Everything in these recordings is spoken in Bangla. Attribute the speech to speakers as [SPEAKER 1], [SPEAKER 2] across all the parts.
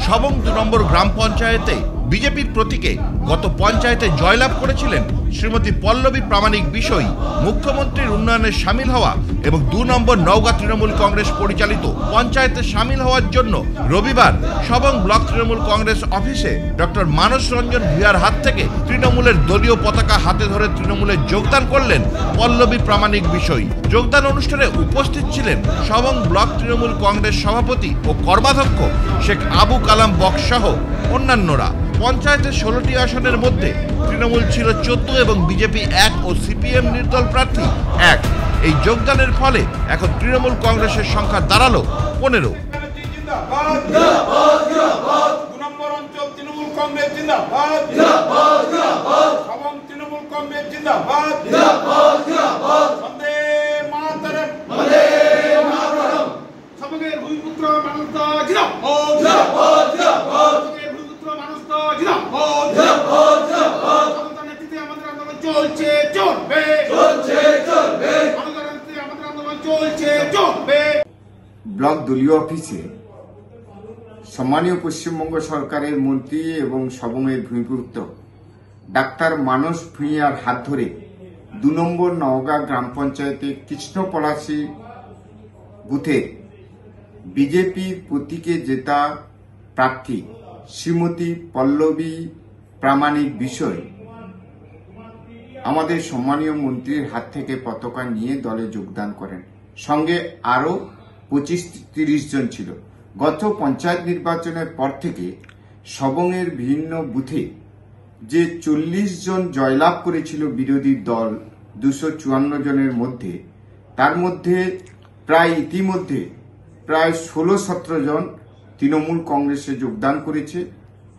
[SPEAKER 1] সবং 2 নম্বর গ্রাম পঞ্চায়েতে বিজেপির প্রতীকে গত পঞ্চায়েতে জয়লাভ করেছিলেন শ্রীমতী পল্লবী প্রামাণিক বিষয়। মুখ্যমন্ত্রীর উন্নয়নে সামিল হওয়া এবং 2 নম্বর নওগাঁ তৃণমূল কংগ্রেস পরিচালিত পঞ্চায়েতে সামিল হওয়ার জন্য রবিবার সবং ব্লক তৃণমূল কংগ্রেস অফিসে ডক্টর মানস রঞ্জন ভূঁইয়ার হাত থেকে তৃণমূলের দলীয় পতাকা হাতে ধরে তৃণমূলে যোগদান করলেন পল্লবী প্রামাণিক বিষয়। যোগদান অনুষ্ঠানে উপস্থিত ছিলেন সবং ব্লক তৃণমূল কংগ্রেস সভাপতি ও কর্মাধ্যক্ষ শেখ আবু কালাম বক্স সহ অন্যান্যরা। পঞ্চায়েতের 16টি আসনের মধ্যে তৃণমূল ছিল 14 এবং বিজেপি 1 ও সিপিএম নির্দল প্রার্থী 1। এই যোগদানের ফলে এখন তৃণমূল কংগ্রেসের সংখ্যা দাঁড়ালো 15।
[SPEAKER 2] ব্লক দলীয় অফিসে সম্মানীয় পশ্চিমবঙ্গ সরকারের মন্ত্রী এবং সবংয়ের ভূমিপুত্র ডাক্তার মানস ভূঁইয়ার হাত ধরে 2 নম্বর নওগাঁ গ্রাম পঞ্চায়েতে কৃষ্ণপলাশী বুথে বিজেপির প্রতীকে জেতা প্রার্থী শ্রীমতী পল্লবী প্রামাণিক বিষয় আমাদের সম্মানীয় মন্ত্রীর হাত থেকে পতাকা নিয়ে দলে যোগদান করেন। সঙ্গে আরো 25-30 জন ছিল। গত পঞ্চায়েত নির্বাচনের পর থেকে সবংয়ের ভিন্ন বুথে যে 40 জন জয়লাভ করেছিল বিরোধী দল 254 জনের মধ্যে, তার মধ্যে ইতিমধ্যে প্রায় 16-17 জন তৃণমূল কংগ্রেসে যোগদান করেছে।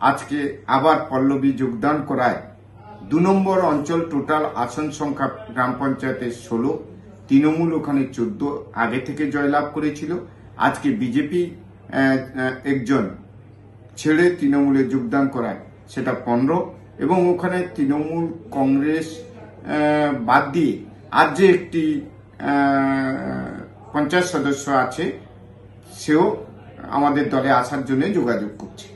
[SPEAKER 2] আজকে আবার পল্লবী যোগদান করায় 2 নম্বর অঞ্চল টোটাল আসন সংখ্যা গ্রাম পঞ্চায়েতের 16, তৃণমূল ওখানে 14 আগে থেকে জয়লাভ করেছিল। আজকে বিজেপি একজন ছেড়ে তৃণমূলে যোগদান করায় সেটা 15 এবং ওখানে তৃণমূল কংগ্রেস বাদ দিয়ে আর যে একটি পঞ্চায়েত সদস্য আছে সেও আমাদের দলে আসার জন্য যোগাযোগ করছে।